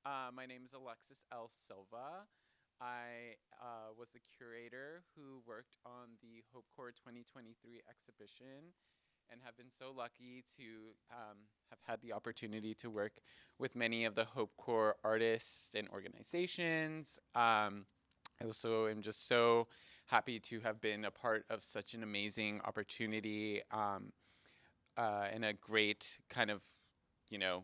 My name is Alexis L. Silva. I was the curator who worked on the Hope Corps 2023 exhibition and have been so lucky to have had the opportunity to work with many of the Hope Corps artists and organizations. I also am just so happy to have been a part of such an amazing opportunity and a great kind of, you know,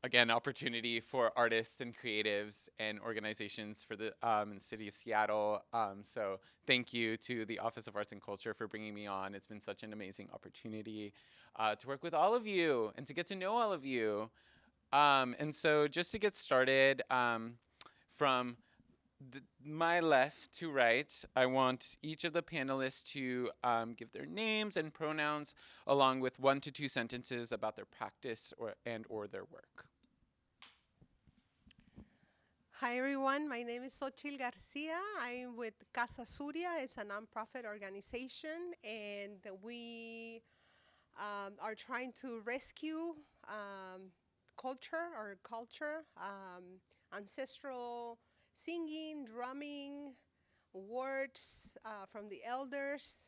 again, opportunity for artists and creatives and organizations for the in the city of Seattle. So thank you to the Office of Arts and Culture for bringing me on. It's been such an amazing opportunity to work with all of you and to get to know all of you. And so just to get started, from my left to right, I want each of the panelists to give their names and pronouns along with 1 to 2 sentences about their practice or their work. Hi everyone, my name is Xochitl Garcia. I'm with Casa Surya. It's a nonprofit organization, and we are trying to rescue our culture, ancestral singing, drumming, words from the elders,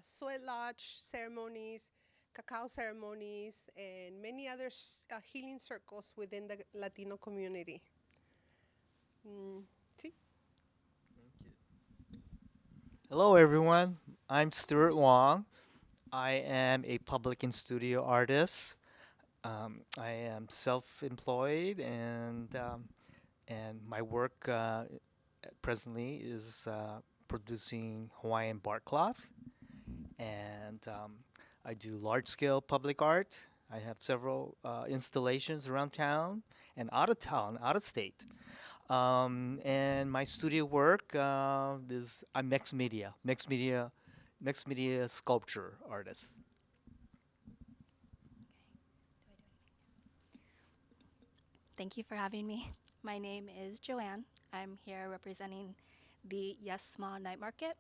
sweat lodge ceremonies, cacao ceremonies, and many other healing circles within the Latino community. Sí. Hello, everyone. I'm Stewart Wong. I am a public and studio artist. I am self-employed, and my work presently is producing Hawaiian bark cloth, and I do large-scale public art. I have several installations around town and out of state. And my studio work is I'm mixed media sculpture artist. Thank you for having me. My name is Joanne. I'm here representing the Yes Small Night Market.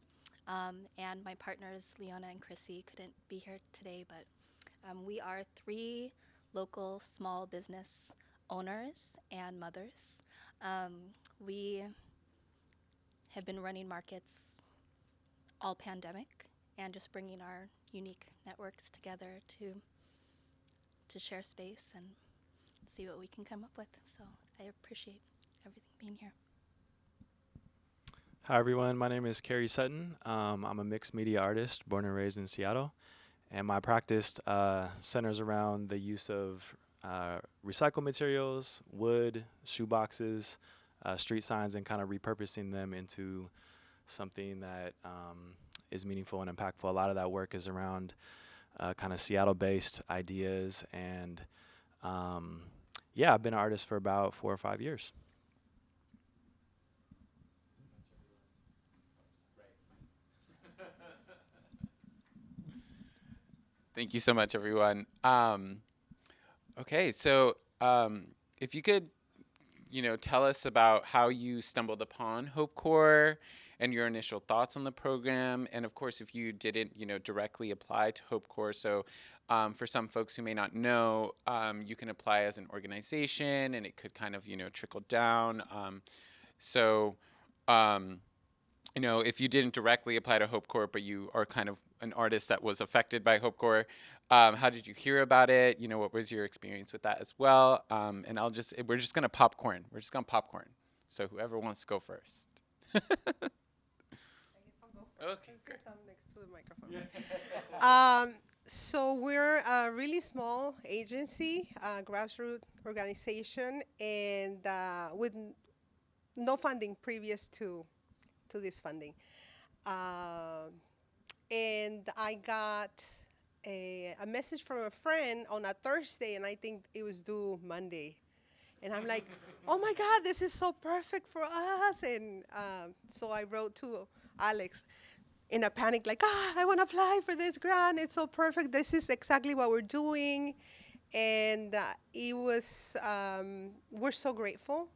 And my partners, Leona and Chrissy, couldn't be here today, but we are three local small business owners and mothers. We have been running markets all pandemic and just bringing our unique networks together to share space and see what we can come up with. So I appreciate everything being here. Hi everyone, my name is Kerry Sutton. I'm a mixed media artist born and raised in Seattle, and my practice centers around the use of recycled materials, wood, shoe boxes, street signs, and kind of repurposing them into something that is meaningful and impactful. A lot of that work is around kind of Seattle-based ideas, and yeah, I've been an artist for about 4 or 5 years. Thank you so much, everyone. Okay, so if you could, tell us about how you stumbled upon Hope Corps and your initial thoughts on the program, and of course, if you didn't, directly apply to Hope Corps. So, for some folks who may not know, you can apply as an organization, and it could kind of, trickle down. So, um, if you didn't directly apply to Hope Corps, but you are kind of an artist that was affected by Hope Corps, how did you hear about it? What was your experience with that as well? And we're just gonna popcorn. We're just gonna popcorn. So whoever wants to go first. I guess I'll go first. Okay, Since great. I'm next to the microphone. So we're a really small agency, grassroots organization, and with no funding previous to this funding. And I got a message from a friend on a Thursday, and I think it was due Monday. And I'm like, oh my God, this is so perfect for us. And so I wrote to Alex in a panic, like, I want to apply for this grant. It's so perfect. This is exactly what we're doing. And we're so grateful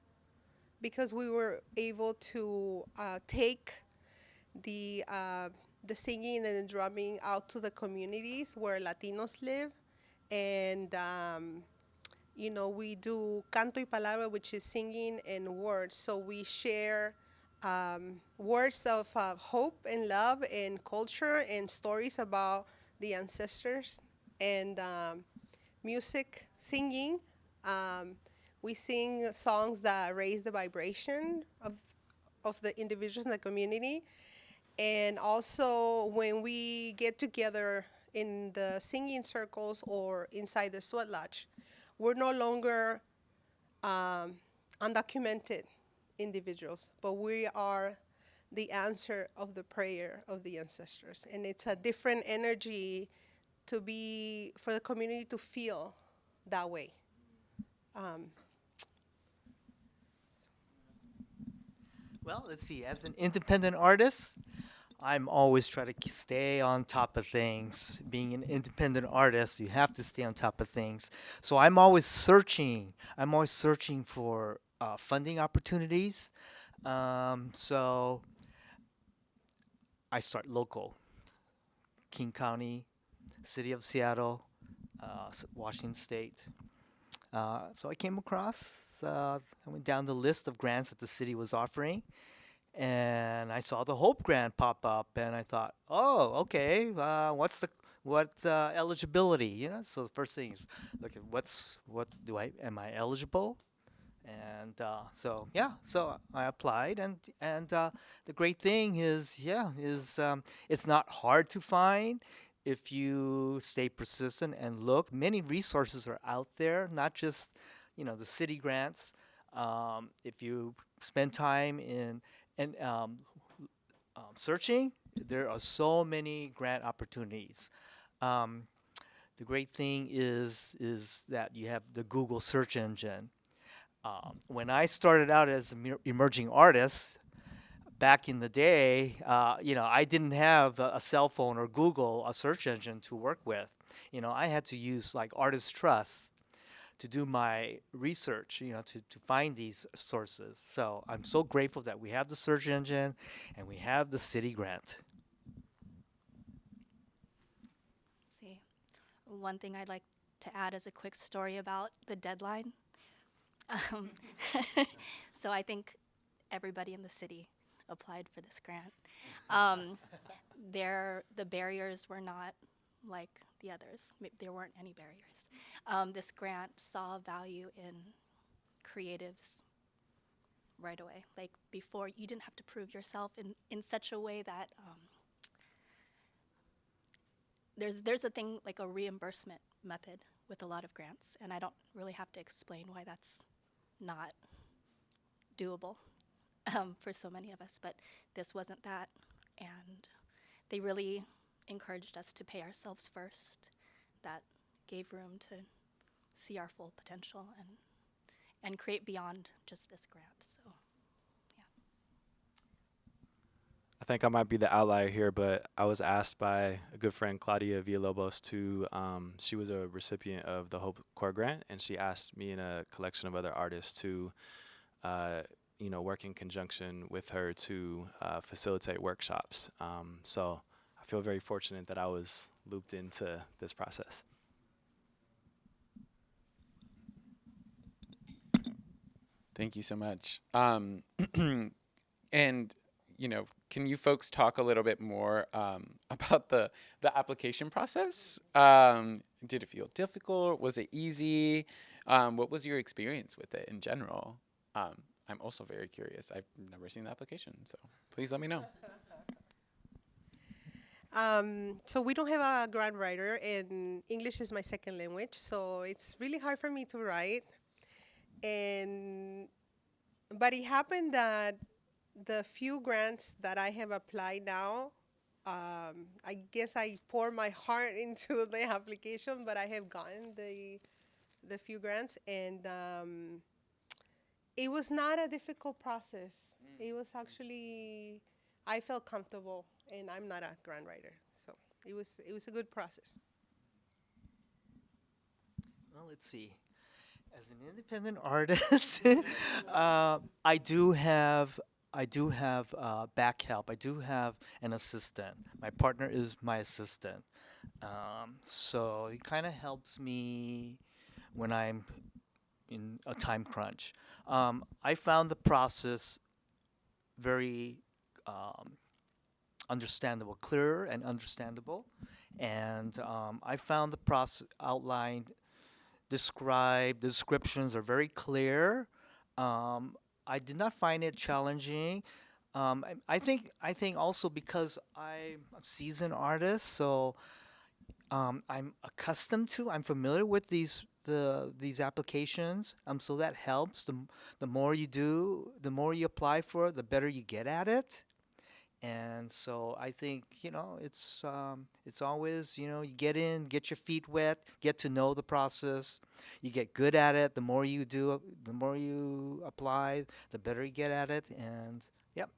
because we were able to take the singing and the drumming out to the communities where Latinos live, and we do canto y palabra, which is singing and words. So we share words of hope and love and culture and stories about the ancestors and music, singing. Um, we sing songs that raise the vibration of the individuals in the community. And also, when we get together in the singing circles or inside the sweat lodge, we're no longer undocumented individuals, but we are the answer of the prayer of the ancestors. And it's a different energy to be, for the community to feel that way. Um, Well, let's see. As an independent artist, I'm always trying to stay on top of things. Being an independent artist, you have to stay on top of things. So I'm always searching. I'm always searching for funding opportunities. So I start local, King County, City of Seattle, Washington State. So I came across, I went down the list of grants that the city was offering, and I saw the Hope Grant pop up, and I thought, oh, okay, what eligibility? So the first thing is, look at am I eligible? And so yeah, so I applied, and the great thing is, it's not hard to find if you stay persistent and look. Many resources are out there, not just the city grants. If you spend time in and searching, there are so many grant opportunities. Um, the great thing is that you have the Google search engine. When I started out as an emerging artist back in the day, I didn't have a cell phone or Google, a search engine to work with. I had to use like Artist Trust to do my research, to find these sources. So I'm so grateful that we have the search engine and we have the city grant. See, one thing I'd like to add is a quick story about the deadline. Um, so I think everybody in the city applied for this grant. Um, the barriers were not like the others. There weren't any barriers. This grant saw value in creatives right away. Like before, you didn't have to prove yourself in such a way that there's a thing like a reimbursement method with a lot of grants, and I don't really have to explain why that's not doable for so many of us, but this wasn't that, and they really encouraged us to pay ourselves first. That gave room to see our full potential and create beyond just this grant. So yeah. I think I might be the outlier here, but I was asked by a good friend, Claudia Villalobos, she was a recipient of the Hope Core Grant, and she asked me and a collection of other artists to, work in conjunction with her to facilitate workshops. So I feel very fortunate that I was looped into this process. Thank you so much. And can you folks talk a little bit more about the application process? Did it feel difficult? Was it easy? What was your experience with it in general? I'm also very curious. I've never seen the application, so please let me know. So we don't have a grant writer, and English is my second language, so it's really hard for me to write. But it happened that the few grants that I have applied now, I guess I pour my heart into the application, but I have gotten the few grants, and it was not a difficult process. It was actually, I felt comfortable, and I'm not a grant writer, so it was a good process. Well, let's see. As an independent artist, I do have back help. I do have an assistant. My partner is my assistant, so it kind of helps me when I'm in a time crunch. I found the process very understandable, clearer and understandable. And I found the process outlined, described, the descriptions are very clear. I did not find it challenging. I think also because I'm a seasoned artist, so I'm familiar with these applications. So that helps. The more you do, the more you apply for it, the better you get at it. And so I think it's always you get in, get your feet wet, get to know the process. You get good at it. The more you do, the more you apply, the better you get at it. And yep.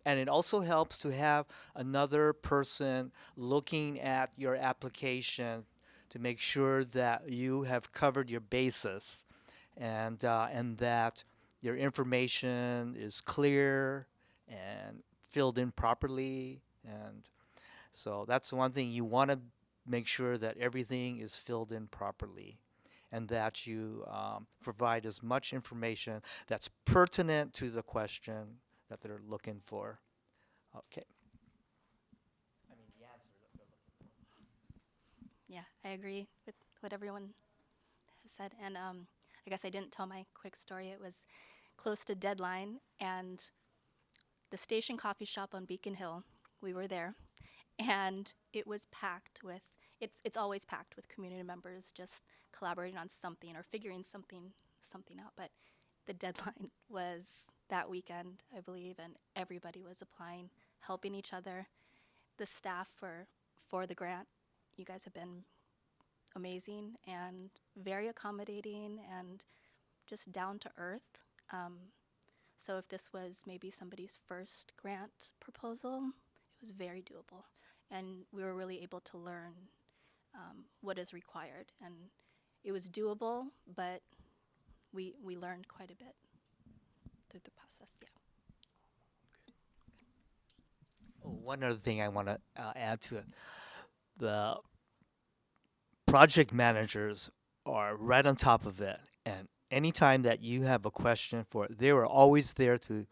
And it also helps to have another person looking at your application to make sure that you have covered your bases and that your information is clear and filled in properly. And so that's one thing you want to make sure that everything is filled in properly and that you provide as much information that's pertinent to the question that they're looking for. Okay. I mean, the answer that they're looking for. Yeah, I agree with what everyone has said. And I guess I didn't tell my quick story. It was close to deadline, and the station coffee shop on Beacon Hill, we were there, and it was packed with, it's always packed with community members just collaborating on something or figuring something out. But the deadline was that weekend, I believe, and everybody was applying, helping each other. The staff for the grant, you guys have been amazing and very accommodating and just down to earth. So if this was maybe somebody's first grant proposal, it was very doable. And we were really able to learn what is required. And it was doable, but we learned quite a bit through the process, yeah. Oh, one other thing I want to add to it. The project managers are right on top of it. And anytime that you have a question for it, they were always there to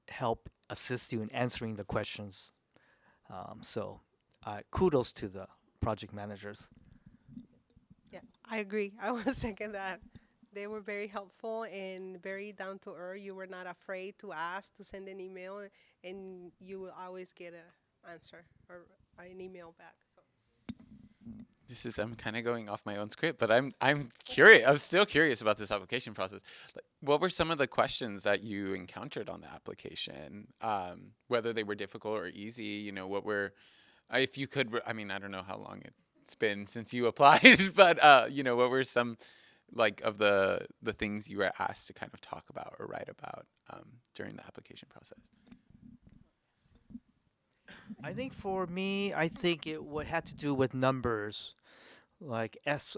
help assist you in answering the questions. So kudos to the project managers. Yeah, I agree. I will second that. They were very helpful and very down to earth. You were not afraid to ask, to send an email, and you will always get an answer or an email back. So I'm kind of going off my own script, but I'm curious. I'm still curious about this application process. Like, what were some of the questions that you encountered on the application? Whether they were difficult or easy, what were, if you could, I mean, I don't know how long it's been since you applied, but what were some like of the things you were asked to kind of talk about or write about during the application process? I think for me, I think it had to do with numbers, like because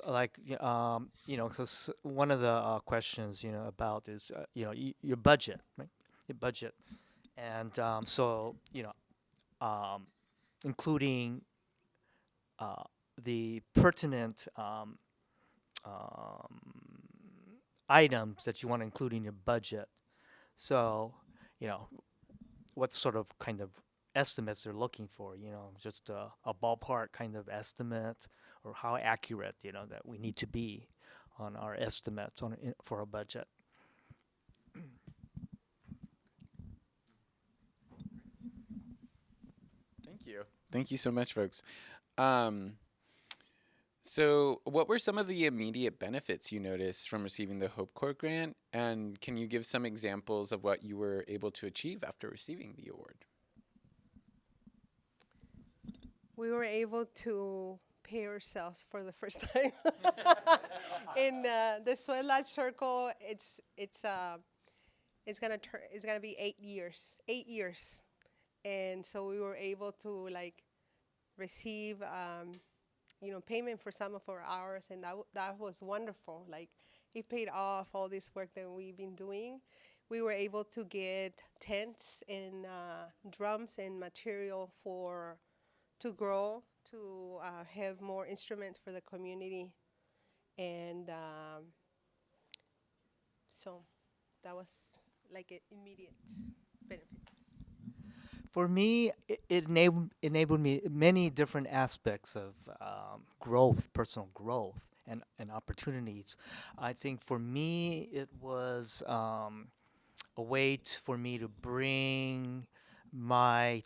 one of the questions about is your budget, right? Your budget, and so including the pertinent items that you want to include in your budget. So what sort of kind of estimates they're looking for, just a ballpark kind of estimate, or how accurate, that we need to be on our estimates for a budget. Thank you. Thank you so much, folks. So what were some of the immediate benefits you noticed from receiving the Hope Corps grant? And can you give some examples of what you were able to achieve after receiving the award? we were able to pay ourselves for the first time. In the Sweat Lodge Circle, it's gonna be 8 years. 8 years. And so we were able to receive payment for some of our hours, and that was wonderful. It paid off all this work that we've been doing. We were able to get tents and drums and material to grow, to have more instruments for the community, and So that was like an immediate benefits. For me, it enabled me many different aspects of growth, personal growth, and opportunities. I think for me, it was a way for me to bring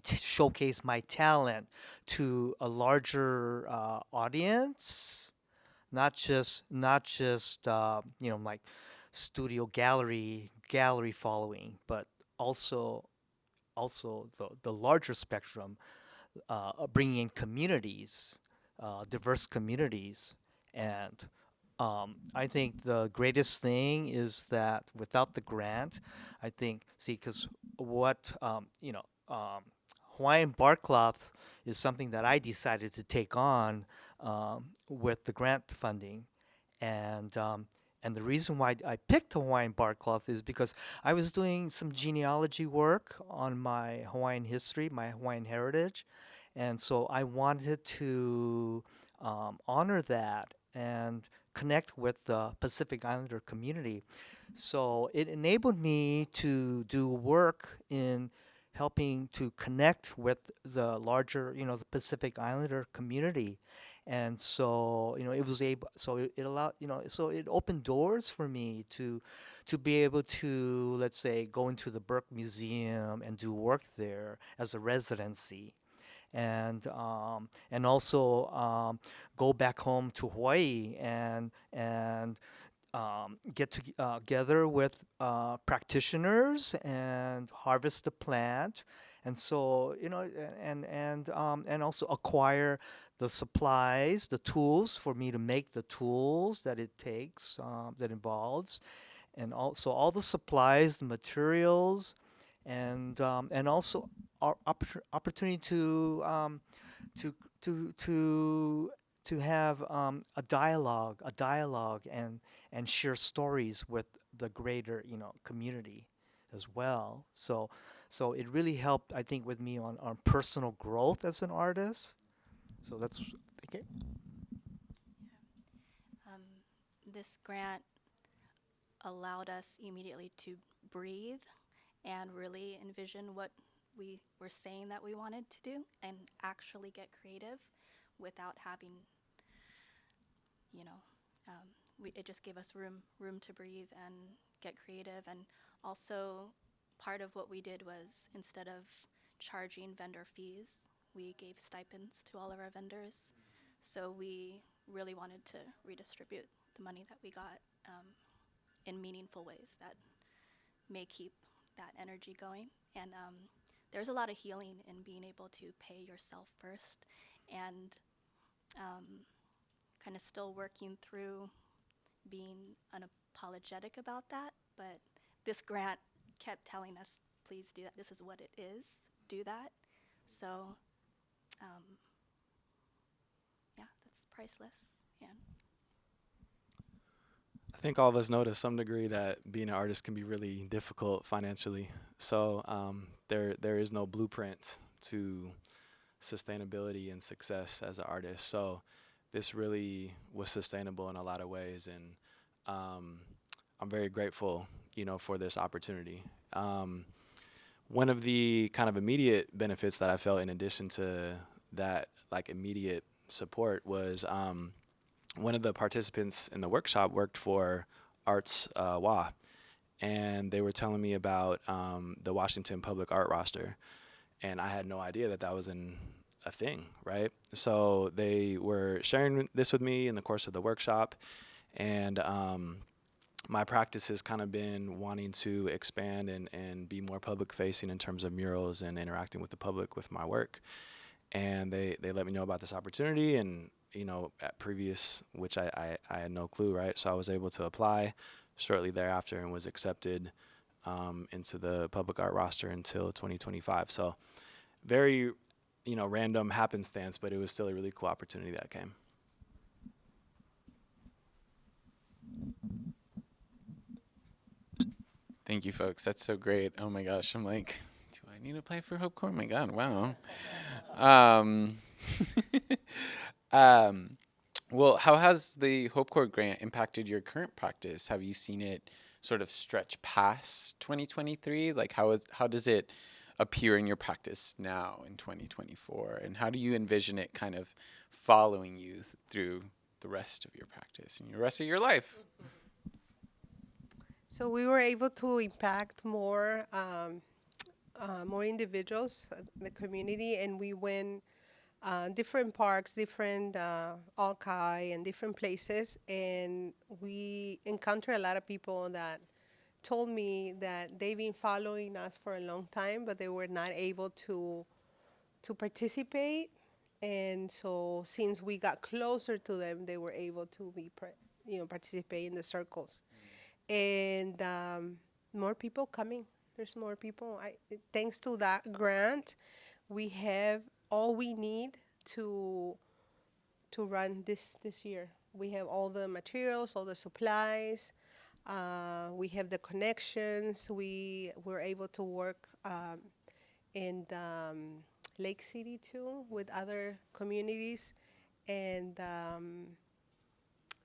showcase my talent to a larger audience, not just like studio gallery following, but also the larger spectrum, bringing in communities, diverse communities. And I think the greatest thing is that without the grant, I think, see, because what, Hawaiian bark cloth is something that I decided to take on with the grant funding. And and the reason why I picked Hawaiian bark cloth is because I was doing some genealogy work on my Hawaiian history, my Hawaiian heritage, and so I wanted to honor that and connect with the Pacific Islander community. So it enabled me to do work in helping to connect with the larger, the Pacific Islander community. And so, it was able, so it allowed, so it opened doors for me to be able to, let's say, go into the Burke Museum and do work there as a residency. And also go back home to Hawaii and get together with practitioners and harvest the plant, and so and also acquire the supplies, the tools for me to make the tools that it takes, that involves, and also all the supplies, the materials, and also our opportunity to to to to have a dialogue and share stories with the greater community as well. So it really helped, I think, with me on personal growth as an artist. So that's okay. Um, this grant allowed us immediately to breathe and really envision what we were saying that we wanted to do and actually get creative without having, you know, it just gave us room to breathe and get creative. And also, part of what we did was, instead of charging vendor fees, we gave stipends to all of our vendors. So we really wanted to redistribute the money that we got in meaningful ways that may keep that energy going. And there's a lot of healing in being able to pay yourself first, and kind of still working through being unapologetic about that. But this grant kept telling us, please do that. This is what it is. Do that. So, yeah, that's priceless. Yeah. I think all of us know to some degree that being an artist can be really difficult financially. So there is no blueprint to sustainability and success as an artist. So this really was sustainable in a lot of ways, and I'm very grateful, for this opportunity. One of the kind of immediate benefits that I felt, in addition to that, like, immediate support, was one of the participants in the workshop worked for Arts WA, and they were telling me about the Washington Public Art Roster, and I had no idea that that was a thing, right? So they were sharing this with me in the course of the workshop, and my practice has kind of been wanting to expand and be more public facing in terms of murals and interacting with the public with my work. And they let me know about this opportunity, and at previous, which I had no clue, right? So I was able to apply shortly thereafter and was accepted into the public art roster until 2025. So very, random happenstance, but it was still a really cool opportunity that came. Thank you, folks. That's so great. Oh my gosh, I'm like, do I need to apply for Hope Corps? Oh my God, wow. Um, well, how has the Hope Corps grant impacted your current practice? Have you seen it sort of stretch past 2023? Like how does it appear in your practice now in 2024? And how do you envision it kind of following you through the rest of your practice and the rest of your life? So we were able to impact more individuals, the community, and we went different parks, different alki, and different places, and we encountered a lot of people that told me that they've been following us for a long time, but they were not able to participate. And so since we got closer to them, they were able to participate in the circles. And more people coming. There's more people. Thanks to that grant, we have all we need to run this year. We have all the materials, all the supplies. We have the connections. We were able to work in Lake City too with other communities, and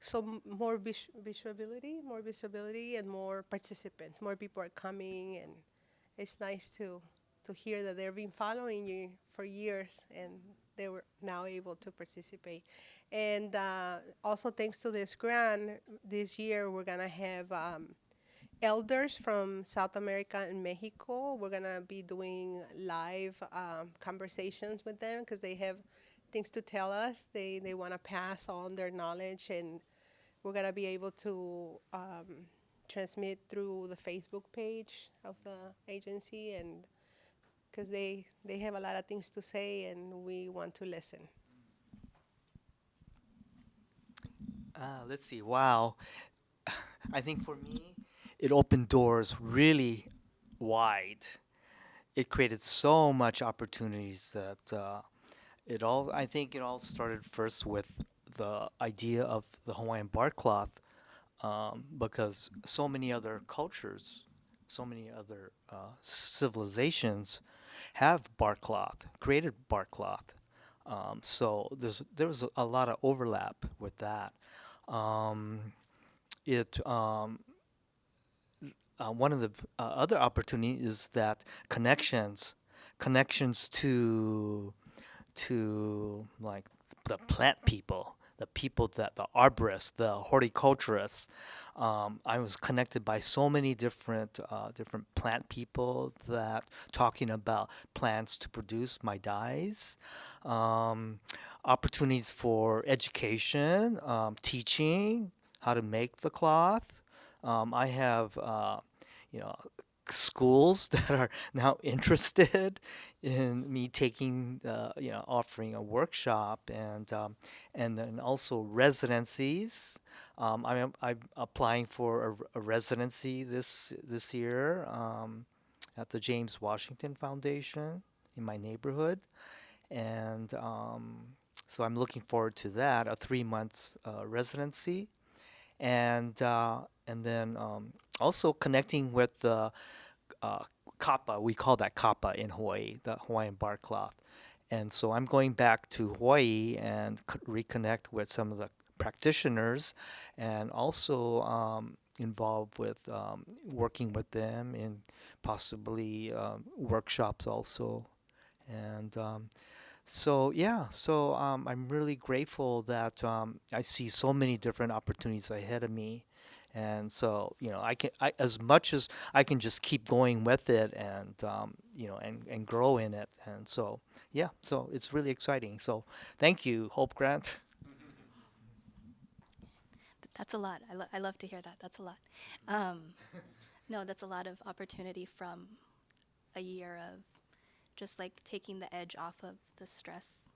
so more visibility, and more participants. More people are coming, and it's nice to hear that they've been following you for years, and they were now able to participate. And also thanks to this grant, this year we're gonna have elders from South America and Mexico. We're gonna be doing live conversations with them because they have things to tell us. They want to pass on their knowledge, and we're gonna be able to transmit through the Facebook page of the agency, and because they have a lot of things to say, and we want to listen. Let's see. Wow. I think for me, it opened doors really wide. It created so much opportunities that I think it all started first with the idea of the Hawaiian bark cloth, because so many other cultures, so many other civilizations have bark cloth, created bark cloth. So there was a lot of overlap with that. It One of the other opportunities is that connections to like the plant people, the people that the arborists, the horticulturists. I was connected by so many different plant people that talking about plants to produce my dyes. Opportunities for education, teaching how to make the cloth. I have you know schools that are now interested in me taking offering a workshop, and then also residencies. I'm applying for a residency this year at the James Washington Foundation in my neighborhood, and so I'm looking forward to that, a 3 months residency, and then also connecting with the kapa. We call that kapa in Hawaii, the Hawaiian bark cloth. And so I'm going back to Hawaii and reconnect with some of the practitioners, and also involved with working with them in possibly workshops also. And I'm really grateful that I see so many different opportunities ahead of me, and so as much as I can just keep going with it, and and grow in it, and so so it's really exciting. So thank you, Hope Grant. That's a lot. I love to hear that. That's a lot. No, that's a lot of opportunity from a year of just like taking the edge off of the stress,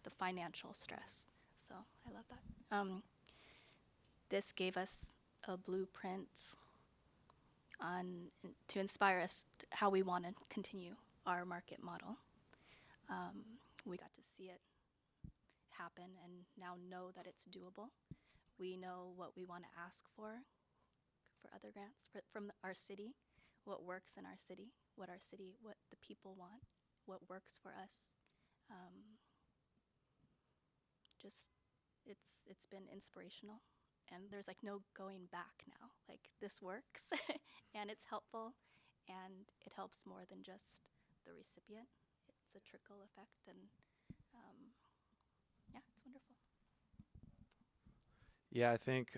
the financial stress. So I love that. This gave us a blueprint to inspire us how we want to continue our market model. We got to see it happen and now know that it's doable. We know what we want to ask for other grants from our city, what works in our city, what the people want, what works for us. Just it's been inspirational, and there's like no going back now. Like this works, and it's helpful, and it helps more than just the recipient. It's a trickle effect, and yeah, it's wonderful. Yeah, I think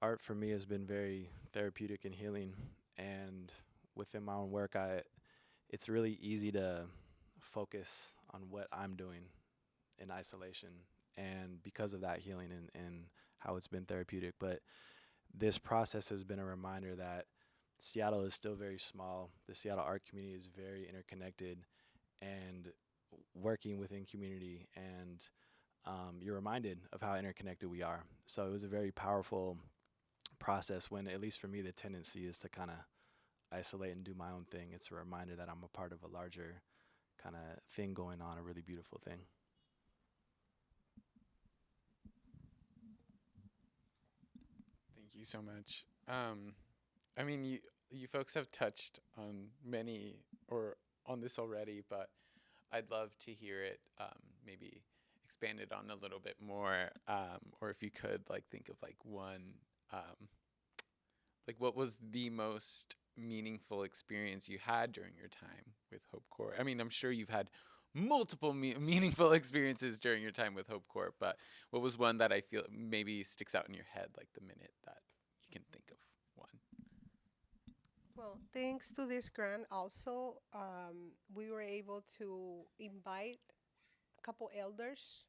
art for me has been very therapeutic and healing. And within my own work, it's really easy to focus on what I'm doing in isolation, and because of that healing and how it's been therapeutic. But this process has been a reminder that Seattle is still very small. The Seattle art community is very interconnected, and working within community, and you're reminded of how interconnected we are. So it was a very powerful process when, at least for me, the tendency is to kind of isolate and do my own thing. It's a reminder that I'm a part of a larger kind of thing going on, a really beautiful thing. Thank you so much. I mean, you folks have touched on many or on this already, but I'd love to hear it maybe expanded on a little bit more, or if you could like think of like one, like what was the most meaningful experience you had during your time with Hope Corps? I mean, I'm sure you've had multiple meaningful experiences during your time with Hope Corps, but what was one that I feel maybe sticks out in your head, like the minute that you can think of one? Well, thanks to this grant, also, we were able to invite a couple elders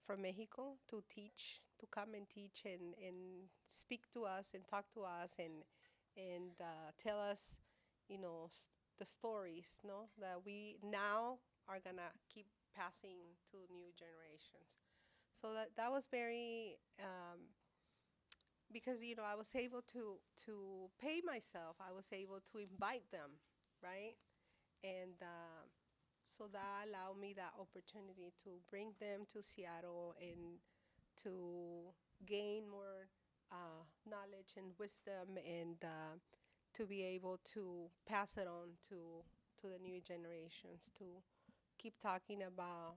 from Mexico to teach, to come and teach and speak to us and talk to us and tell us, the stories, no, that we now are gonna keep passing to new generations. So that was very because I was able to pay myself. I was able to invite them, right? And so that allowed me that opportunity to bring them to Seattle and to gain more knowledge and wisdom and to be able to pass it on to the new generations to keep talking about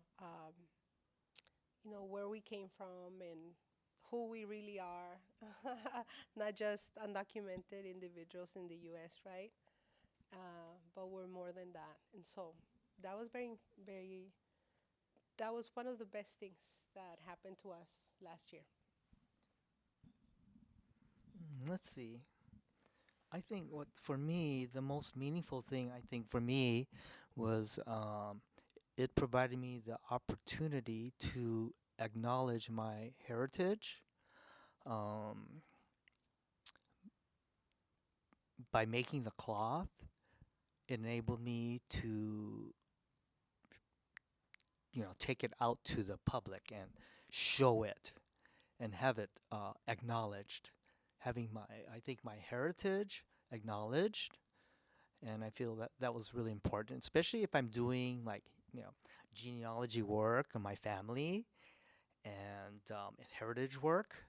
where we came from and who we really are, not just undocumented individuals in the U.S., right? But we're more than that. And so that was that was one of the best things that happened to us last year. Let's see. I think what for me the most meaningful thing I think for me was it provided me the opportunity to acknowledge my heritage um, by making the cloth. It enabled me to take it out to the public and show it and have it acknowledged, having my heritage acknowledged. And I feel that that was really important, especially if I'm doing like genealogy work on my family and heritage work.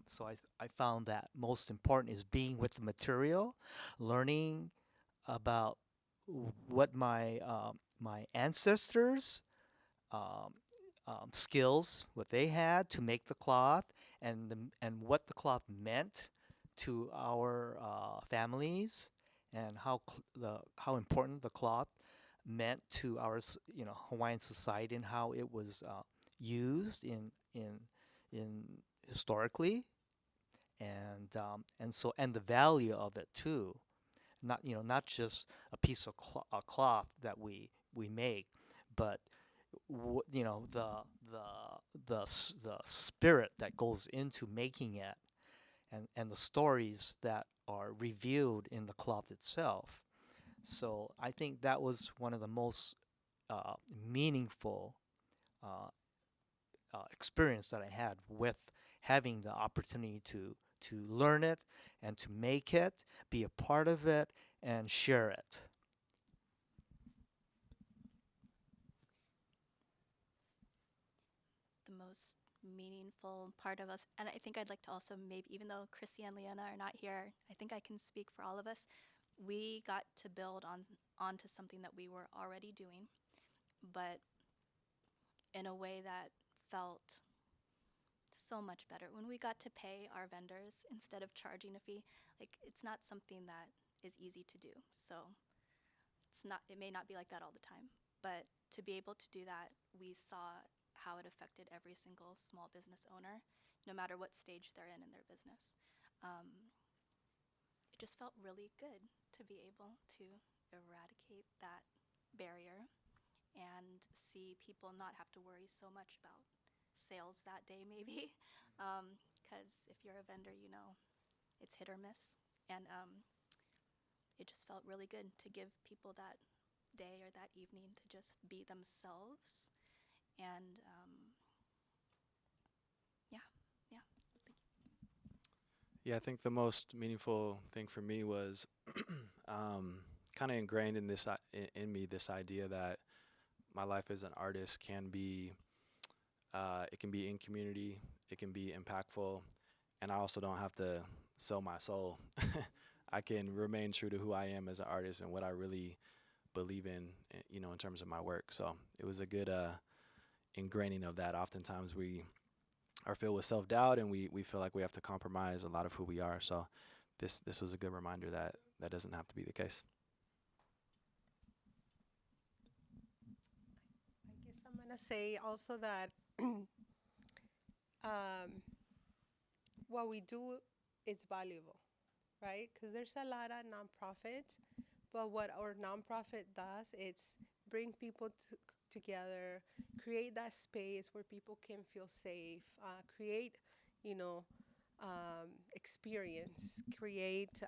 So I found that most important is being with the material, learning about what my ancestors um, skills, what they had to make the cloth, and what the cloth meant to our families, and how important the cloth meant to our Hawaiian society, and how it was used in historically, and the value of it too. Not just a piece of cloth that we make, but the spirit that goes into making it, and the stories that are revealed in the cloth itself. So I think that was one of the most meaningful uh, experience that I had with having the opportunity to learn it and to make it, be a part of it, and share it. The most meaningful part of us, and I think I'd like to also maybe, even though Chrissy and Leona are not here, I think I can speak for all of us. We got to build onto something that we were already doing, but in a way that felt so much better. When we got to pay our vendors instead of charging a fee, like it's not something that is easy to do. So it may not be like that all the time, but to be able to do that, we saw how it affected every single small business owner, no matter what stage they're in their business. It just felt really good to be able to eradicate that barrier and see people not have to worry so much about sales that day maybe, because if you're a vendor, you know, it's hit or miss. And it just felt really good to give people that day or that evening to just be themselves. And yeah, yeah. Yeah, I think the most meaningful thing for me was kind of ingrained in in me this idea that my life as an artist can be it can be in community, it can be impactful, and I also don't have to sell my soul. I can remain true to who I am as an artist and what I really believe in, you know, in terms of my work. So it was a good ingraining of that. Oftentimes we are filled with self-doubt and we feel like we have to compromise a lot of who we are. So this was a good reminder that that doesn't have to be the case. I guess I'm gonna say also that what we do is valuable, right? Because there's a lot of nonprofits, but what our nonprofit does is bring people together, create that space where people can feel safe, create, you know, experience, create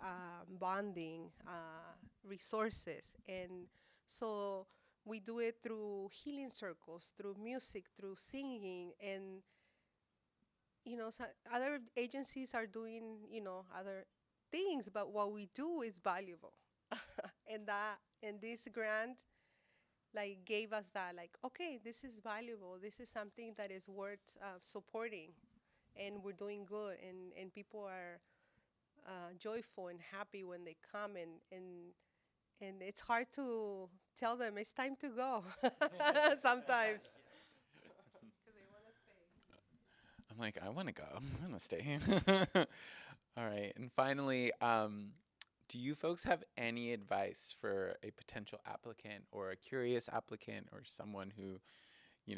bonding, resources. And so we do it through healing circles, through music, through singing, and so other agencies are doing, other things, but what we do is valuable. And this grant like gave us that, like, okay, this is valuable. This is something that is worth supporting, and we're doing good, and people are joyful and happy when they come, and it's hard to tell them it's time to go sometimes. I'm like, I want to go. I want to stay. All right. And finally, do you folks have any advice for a potential applicant or a curious applicant or someone who, we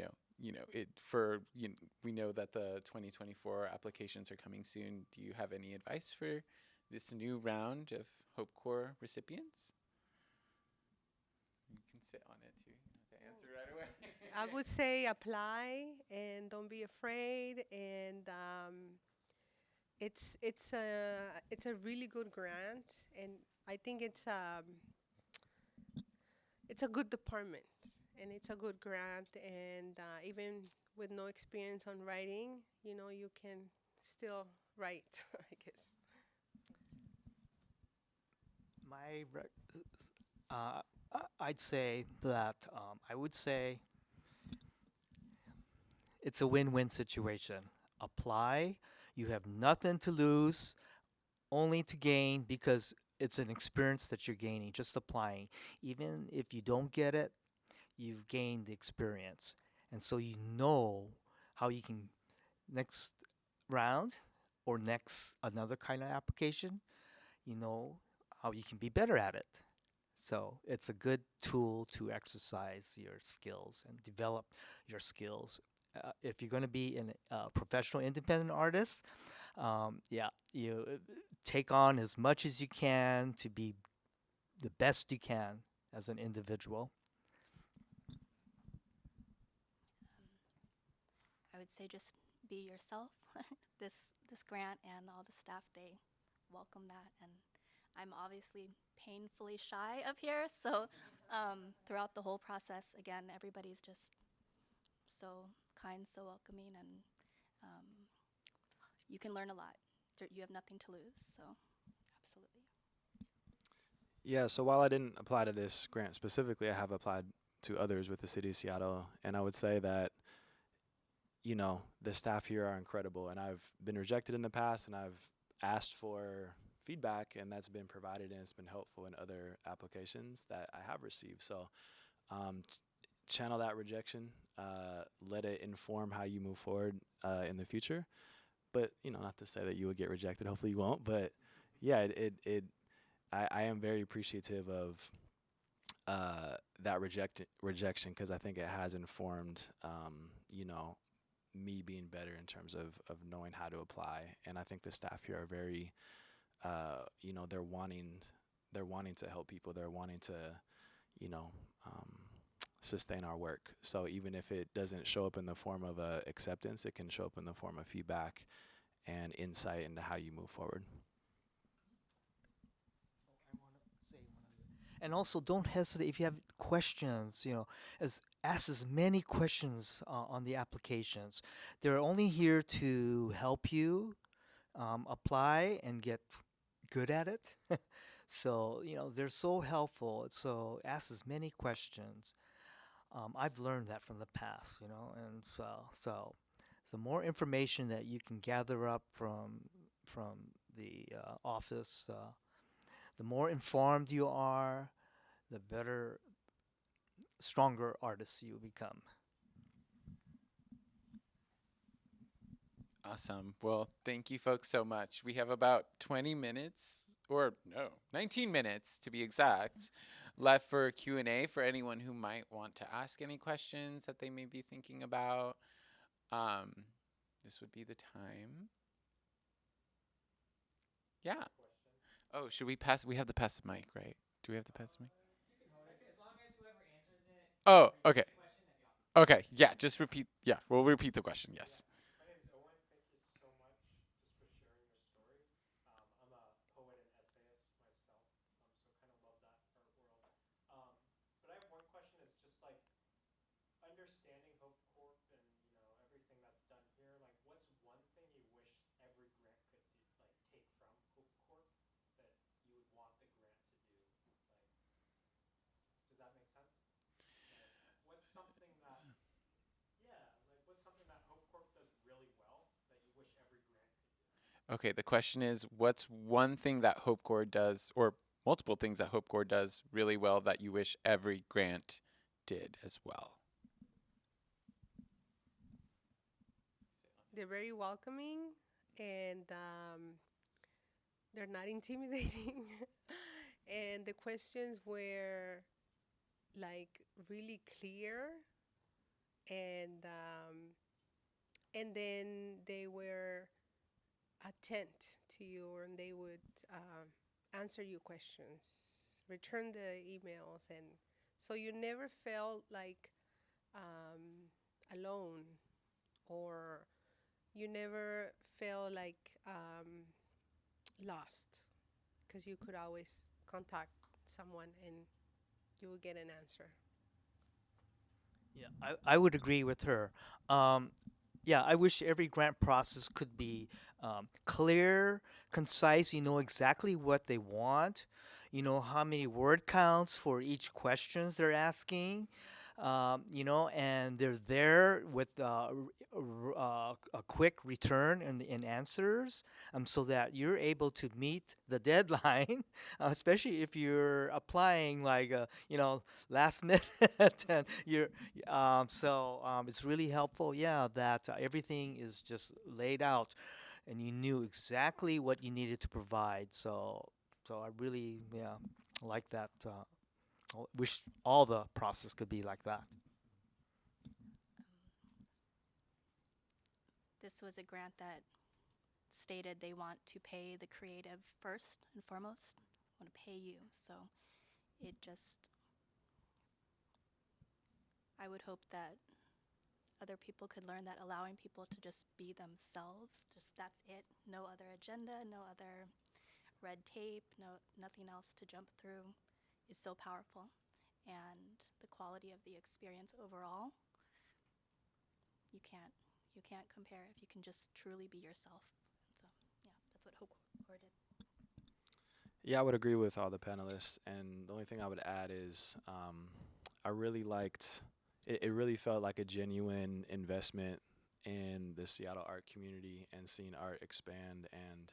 know that the 2024 applications are coming soon. Do you have any advice for this new round of Hope Corps recipients? You can sit on it too. You don't have to answer right away. I would say apply and don't be afraid. And it's a really good grant, and I think it's a good department, and it's a good grant. And even with no experience on writing, you can still write, I guess. My, I'd say that I would say it's a win-win situation. Apply, you have nothing to lose, only to gain because it's an experience that you're gaining just applying. Even if you don't get it, you've gained the experience. And so you know how you can next round or next another kind of application, you know how you can be better at it. So it's a good tool to exercise your skills and develop your skills. If you're going to be a professional independent artist, yeah, you take on as much as you can to be the best you can as an individual. I would say just be yourself. This grant and all the staff, they welcome that, and I'm obviously painfully shy up here, so throughout the whole process, again, everybody's just so kind, so welcoming, and you can learn a lot. You have nothing to lose, so absolutely. Yeah, so while I didn't apply to this grant specifically, I have applied to others with the city of Seattle, and I would say that the staff here are incredible, and I've been rejected in the past, and I've asked for feedback, and that's been provided, and it's been helpful in other applications that I have received. So channel that rejection, let it inform how you move forward in the future. But not to say that you would get rejected. Hopefully you won't. But yeah, I am very appreciative of that rejection, because I think it has informed me being better in terms of knowing how to apply. And I think the staff here are very they're wanting to help people. They're wanting to you know um, sustain our work. So even if it doesn't show up in the form of acceptance, it can show up in the form of feedback and insight into how you move forward. And also, don't hesitate if you have questions. Ask as many questions on the applications. They're only here to help you apply and get good at it. So they're so helpful. So ask as many questions. I've learned that from the past. And so more information that you can gather up from the office, the more informed you are, the better, stronger artists you become. Awesome. Well, thank you folks so much. We have about 20 minutes, or no, 19 minutes to be exact, left for Q&A for anyone who might want to ask any questions that they may be thinking about. Um, this would be the time. Yeah. Oh, should we pass? We have to pass the mic, right? Do we have to pass the mic? Oh, okay. Okay, yeah, just repeat. Yeah, we'll repeat the question. Yes. My name is Owen. Thank you so much just for sharing your story. I'm a poet and essayist myself, so kind of love that art world. But I have one question. Is just like understanding Hope Corp and everything that's done here. Like, what's one thing you wish every grant could do, like take from Hope Corp that you would want the grant to do? Like, does that make sense? Like, what's something that what's something that Hope Corp does really well that you wish every grant could do? Okay, the question is, what's one thing that Hope Corps does, or multiple things that Hope Corps does really well that you wish every grant did as well? They're very welcoming, and they're not intimidating. And the questions were like really clear, and then they were attent to you, and they would answer your questions, return the emails, and so you never felt like alone, or you never felt like lost, because you could always contact someone and you will get an answer. Yeah, I would agree with her. Yeah, I wish every grant process could be clear, concise. You know exactly what they want. You know how many word counts for each questions they're asking. And they're there with a quick return in answers, so that you're able to meet the deadline, especially if you're applying like last minute, and it's really helpful. Yeah, that everything is just laid out, and you knew exactly what you needed to provide. So I really like that. Wish all the process could be like that. This was a grant that stated they want to pay the creative first and foremost, want to pay you. So it just, I would hope that other people could learn that allowing people to just be themselves, just that's it, no other agenda, no other red tape, nothing else to jump through, is so powerful. And the quality of the experience overall, you can't compare if you can just truly be yourself. So yeah, that's what Hope Corps did. Yeah, I would agree with all the panelists. And the only thing I would add is I really liked it. It really felt like a genuine investment in the Seattle art community and seeing art expand and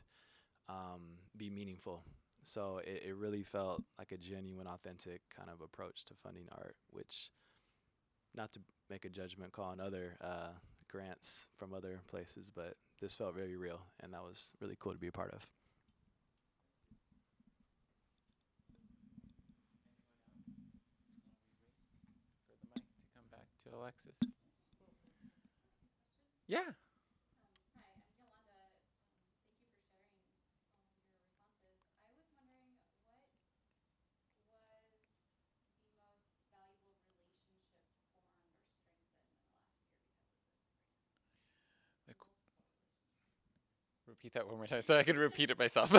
be meaningful. So it really felt like a genuine, authentic kind of approach to funding art, which not to make a judgment call on other grants from other places, but this felt very real, and that was really cool to be a part of. For the mic to come back to Alexis. Yeah. The qu- Repeat that one more time so I can repeat it myself.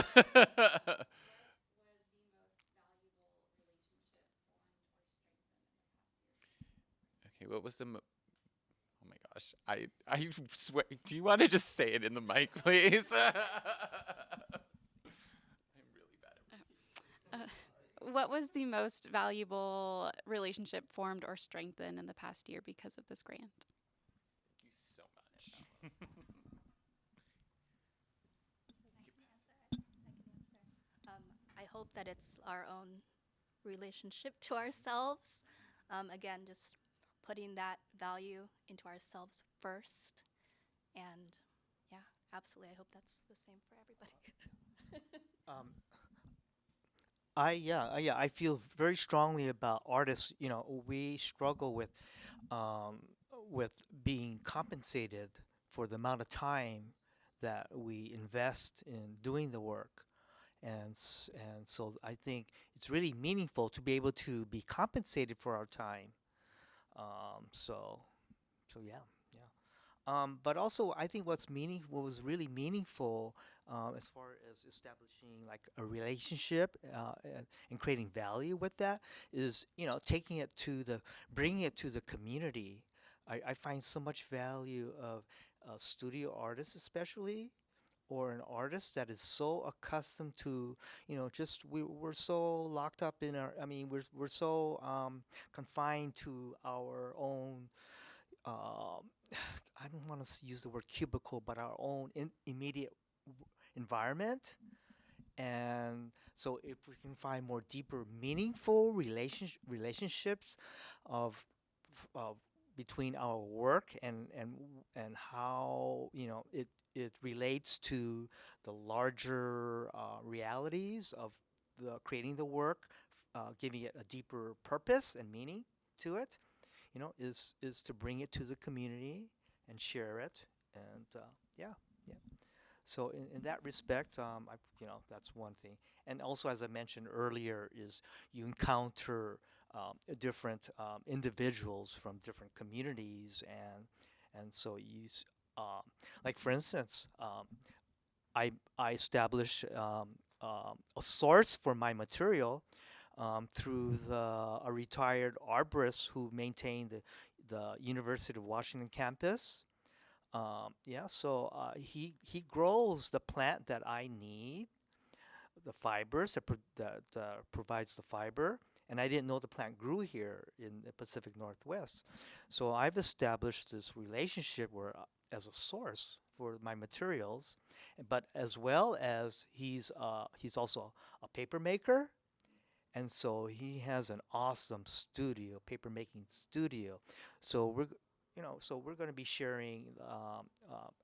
Okay, what was the oh my gosh. I swear, do you want to just say it in the mic, please? I'm really bad at What was the most valuable relationship formed or strengthened in the past year because of this grant? Thank you so much. I hope that it's our own relationship to ourselves. Again, just putting that value into ourselves first. And yeah, absolutely. I hope that's the same for everybody. Um, I feel very strongly about artists. You know, we struggle um, with being compensated for the amount of time that we invest in doing the work, and so I think it's really meaningful to be able to be compensated for our time. So, yeah, yeah. But also, I think what was really meaningful, as far as establishing like a relationship and creating value with that, is taking it to bringing it to the community. I find so much value of studio artists, especially, or an artist that is so accustomed to, just we're so locked up in our. I mean, we're so confined to our own. Um, I don't want to use the word cubicle, but our own immediate environment. And so, if we can find more deeper, meaningful relationships of, of between our work and how it relates to the larger realities of the creating the work, giving it a deeper purpose and meaning to it, is to bring it to the community and share it. And yeah, yeah. So in that respect, that's one thing. And also, as I mentioned earlier, is you encounter different individuals from different communities, and so like for instance, I establish a source for my material through a retired arborist who maintained the University of Washington campus. Yeah, so he grows the plant that I need, the fibers that provides the fiber, and I didn't know the plant grew here in the Pacific Northwest. So I've established this relationship where as a source for my materials, but as well as he's also a paper maker, and so he has an awesome studio, paper making studio. So we're going to be sharing.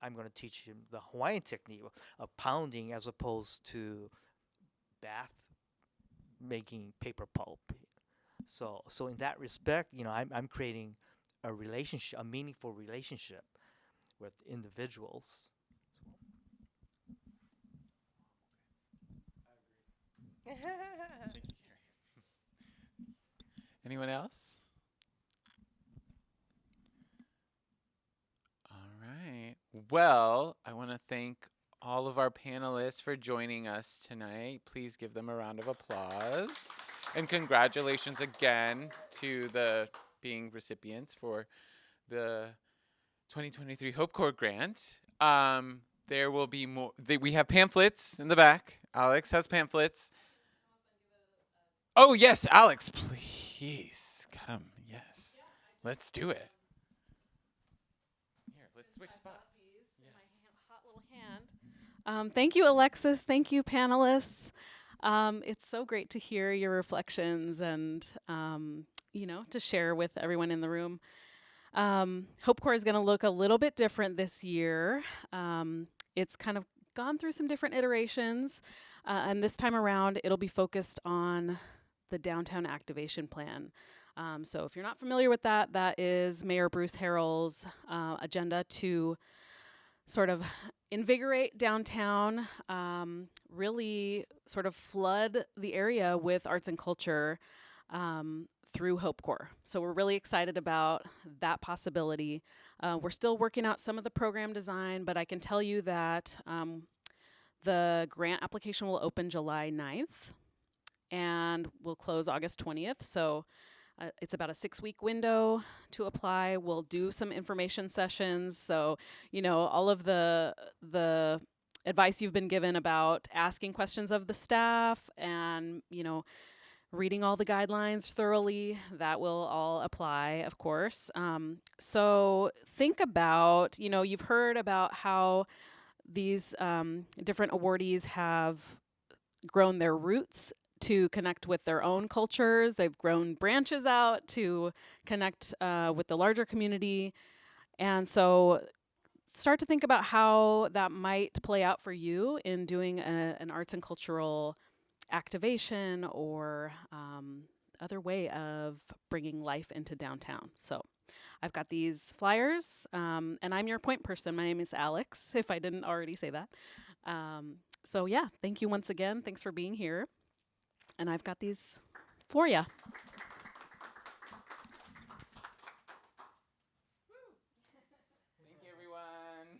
I'm going to teach him the Hawaiian technique of pounding as opposed to bath making paper pulp. So in that respect, I'm creating a relationship, a meaningful relationship with individuals. Thank you, Carrie. Anyone else? All right. Well, I want to thank all of our panelists for joining us tonight. Please give them a round of applause. And congratulations again to the being recipients for the 2023 Hope Corps grant. There will be more. We have pamphlets in the back. Alex has pamphlets. Oh, yes, Alex, please come. Yes. Let's do it. Here, let's switch spots. Yes. Hot little hand. Thank you, Alexis. Thank you, panelists. It's so great to hear your reflections and to share with everyone in the room. Hope Corps is going to look a little bit different this year. It's kind of gone through some different iterations, and this time around it'll be focused on the downtown activation plan. So if you're not familiar with that, that is Mayor Bruce Harrell's agenda to sort of invigorate downtown, really sort of flood the area with arts and culture through Hope Corps. So we're really excited about that possibility. We're still working out some of the program design, but I can tell you that the grant application will open July 9th and will close August 20th. So it's about a 6-week window to apply. We'll do some information sessions. So, all of the advice you've been given about asking questions of the staff and, reading all the guidelines thoroughly, that will all apply, of course. So think about, you've heard about how these different awardees have grown their roots to connect with their own cultures. They've grown branches out to connect with the larger community. And so start to think about how that might play out for you in doing an arts and cultural activation or other way of bringing life into downtown. So I've got these flyers, and I'm your point person. My name is Alex, if I didn't already say that. So yeah, thank you once again. Thanks for being here. And I've got these for you. Thank you, everyone.